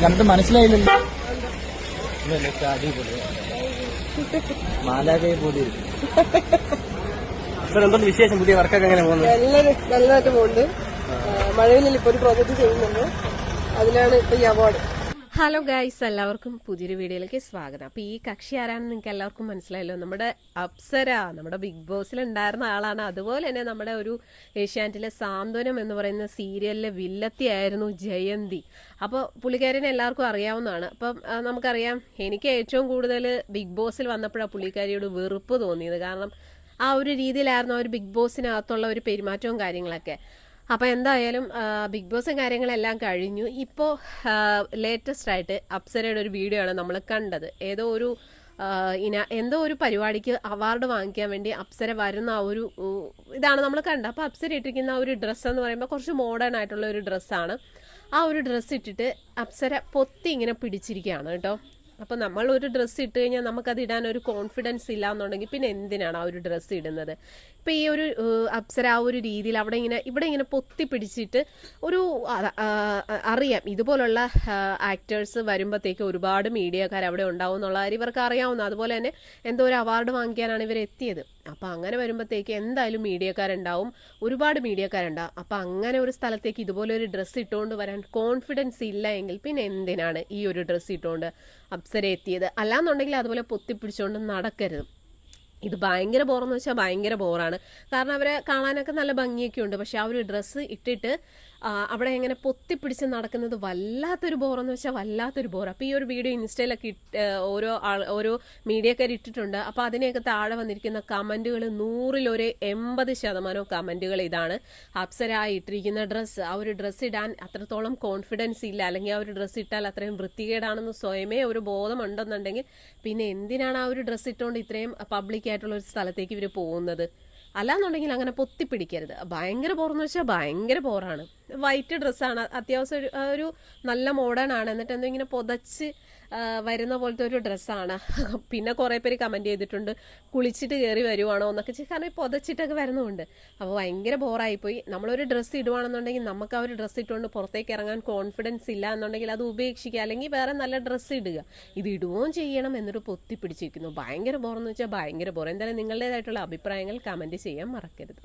കണ്ടിട്ട് മനസ്സിലായില്ലല്ലോ. അടിപൊളി മാലാകയെ പോലെ. എന്തുകൊണ്ട് വിശേഷം? പുതിയ വർക്കൊക്കെ എങ്ങനെ പോകുന്നത്? നല്ലതായിട്ട് പോകുന്നുണ്ട്. മഴവില്ലിൽ ഇപ്പൊ ഒരു പ്രോജക്ട് ചെയ്യുന്നുണ്ട്, അതിലാണ് ഇപ്പൊ ഈ അവാർഡ്. ഹലോ ഗൈസ്, എല്ലാവർക്കും പുതിയൊരു വീഡിയോയിലേക്ക് സ്വാഗതം. അപ്പൊ ഈ കക്ഷി ആരാണെന്ന് നിങ്ങൾക്ക് എല്ലാവർക്കും മനസ്സിലായല്ലോ. നമ്മുടെ അപ്സര, നമ്മുടെ ബിഗ് ബോസിൽ ഉണ്ടായിരുന്ന ആളാണ്. അതുപോലെ തന്നെ നമ്മുടെ ഒരു ഏഷ്യാനെറ്റിലെ സാന്ത്വനം എന്ന് പറയുന്ന സീരിയലിലെ വില്ലത്തിയായിരുന്നു ജയന്തി. അപ്പോൾ പുള്ളിക്കാരിനെ എല്ലാവർക്കും അറിയാവുന്നതാണ്. അപ്പം നമുക്കറിയാം, എനിക്ക് ഏറ്റവും കൂടുതൽ ബിഗ് ബോസിൽ വന്നപ്പോഴാണ് പുള്ളിക്കാരിയോട് വെറുപ്പ് തോന്നിയത്. കാരണം ആ ഒരു രീതിയിലായിരുന്നു ആ ഒരു ബിഗ് ബോസിനകത്തുള്ള ഒരു പെരുമാറ്റവും കാര്യങ്ങളൊക്കെ. അപ്പം എന്തായാലും ബിഗ് ബോസും കാര്യങ്ങളെല്ലാം കഴിഞ്ഞു. ഇപ്പോൾ ലേറ്റസ്റ്റ് ആയിട്ട് അപ്സരയുടെ ഒരു വീഡിയോ ആണ് നമ്മൾ കണ്ടത്. എന്തോ ഒരു പരിപാടിക്ക് അവാർഡ് വാങ്ങിക്കാൻ വേണ്ടി അപ്സര വരുന്ന ആ ഒരു ഇതാണ് നമ്മൾ കണ്ടത്. അപ്പോൾ അപ്സര ഇട്ടിരിക്കുന്ന ആ ഒരു ഡ്രസ്സ് എന്ന് പറയുമ്പോൾ കുറച്ച് മോഡേൺ ആയിട്ടുള്ള ഒരു ഡ്രസ്സാണ്. ആ ഒരു ഡ്രസ്സ് ഇട്ടിട്ട് അപ്സര പൊത്തി ഇങ്ങനെ പിടിച്ചിരിക്കുകയാണ് കേട്ടോ. അപ്പം നമ്മൾ ഒരു ഡ്രസ്സ് ഇട്ട് കഴിഞ്ഞാൽ നമുക്കത് ഇടാൻ ഒരു കോൺഫിഡൻസ് ഇല്ല എന്നുണ്ടെങ്കിൽ പിന്നെ എന്തിനാണ് ആ ഒരു ഡ്രസ്സ് ഇടുന്നത്? ഇപ്പം ഈ ഒരു അപ്സര ആ ഒരു രീതിയിൽ ഇവിടെ ഇങ്ങനെ പൊത്തി പിടിച്ചിട്ട് ഒരു അറിയാം, ഇതുപോലുള്ള ആക്ടേഴ്സ് വരുമ്പോഴത്തേക്ക് ഒരുപാട് മീഡിയക്കാർ അവിടെ ഉണ്ടാവും എന്നുള്ള കാര്യം ഇവർക്ക് അറിയാവുന്ന. അതുപോലെ തന്നെ എന്തോ ഒരു അവാർഡ് വാങ്ങിക്കാനാണ് ഇവർ എത്തിയത്. അപ്പം അങ്ങനെ വരുമ്പോഴത്തേക്ക് എന്തായാലും മീഡിയക്കാരുണ്ടാവും, ഒരുപാട് മീഡിയക്കാരുണ്ടാവും. അപ്പം അങ്ങനെ ഒരു സ്ഥലത്തേക്ക് ഇതുപോലെ ഒരു ഡ്രസ്സ് ഇട്ടുകൊണ്ട് വരാൻ കോൺഫിഡൻസ് ഇല്ല എങ്കിൽ പിന്നെ എന്തിനാണ് ഈ ഒരു ഡ്രസ്സ് ഇട്ടുകൊണ്ട് അപ്സര എത്തിയത്? അല്ലാന്നുണ്ടെങ്കിൽ അതുപോലെ പൊത്തിപ്പിടിച്ചുകൊണ്ട് നടക്കരുത്. ഇത് ഭയങ്കര ബോറെന്ന് വെച്ചാൽ ഭയങ്കര ബോറാണ്. കാരണം അവരെ കാണാനൊക്കെ നല്ല ഭംഗിയൊക്കെ ഉണ്ട്, പക്ഷെ ആ ഒരു ഡ്രസ്സ് ഇട്ടിട്ട് അവിടെ ഇങ്ങനെ പൊത്തിപ്പിടിച്ച് നടക്കുന്നത് വല്ലാത്തൊരു ബോറെന്ന് വെച്ചാൽ വല്ലാത്തൊരു ബോർ. അപ്പോൾ ഈ ഒരു വീഡിയോ ഇൻസ്റ്റയിലൊക്കെ ഓരോ മീഡിയക്കാർ ഇട്ടിട്ടുണ്ട്. അപ്പോൾ അതിനെയൊക്കെ താഴെ വന്നിരിക്കുന്ന കമൻറ്റുകൾ 100-ഒരു 80% കമൻറ്റുകൾ ഇതാണ്: അപ്സര ഇട്ടിരിക്കുന്ന ഡ്രസ്സ്, ആ ഒരു ഡ്രസ്സ് ഇടാൻ അത്രത്തോളം കോൺഫിഡൻസ് ഇല്ല, അല്ലെങ്കിൽ ആ ഒരു ഡ്രസ്സ് ഇട്ടാൽ അത്രയും വൃത്തികേടാണെന്ന് സ്വയമേ ഒരു ബോധമുണ്ടെന്നുണ്ടെങ്കിൽ പിന്നെ എന്തിനാണ് ആ ഒരു ഡ്രസ്സ് ഇട്ടുകൊണ്ട് ഇത്രയും പബ്ലിക്കായിട്ടുള്ള ഒരു സ്ഥലത്തേക്ക് ഇവർ പോകുന്നത്? അല്ലാന്നുണ്ടെങ്കിൽ അങ്ങനെ പൊത്തിപ്പിടിക്കരുത്. ഭയങ്കര ബോറെന്ന് വെച്ചാൽ ഭയങ്കര ബോറാണ്. വൈറ്റ് ഡ്രസ്സാണ്, അത്യാവശ്യം ഒരു നല്ല മോഡേൺ ആണ്, എന്നിട്ട് എന്തോ ഇങ്ങനെ പൊതച്ച് വരുന്ന പോലത്തെ ഒരു ഡ്രസ്സാണ്. പിന്നെ കുറേ പേര് കമൻറ്റ് ചെയ്തിട്ടുണ്ട്, കുളിച്ചിട്ട് കയറി വരുവാണോ എന്നൊക്കെ. കാരണം പൊതച്ചിട്ടൊക്കെ വരുന്നുണ്ട്. അപ്പോൾ ഭയങ്കര ബോറായിപ്പോയി. നമ്മളൊരു ഡ്രസ്സ് ഇടുവാണെന്നുണ്ടെങ്കിൽ നമുക്ക് ആ ഒരു ഡ്രസ്സ് ഇട്ടുകൊണ്ട് പുറത്തേക്ക് ഇറങ്ങാൻ കോൺഫിഡൻസ് ഇല്ല എന്നുണ്ടെങ്കിൽ അത് ഉപേക്ഷിക്കുക, അല്ലെങ്കിൽ വേറെ നല്ല ഡ്രസ്സ് ഇടുക. ഇത് ഇടുകയും ചെയ്യണം എന്നിട്ട് പൊത്തിപ്പിടിച്ചിരിക്കുന്നു. ഭയങ്കര ബോറെന്ന് വെച്ചാൽ ഭയങ്കര ബോർ. എന്തായാലും നിങ്ങളുടേതായിട്ടുള്ള അഭിപ്രായങ്ങൾ കമൻറ്റ് ചെയ്യാൻ മറക്കരുത്.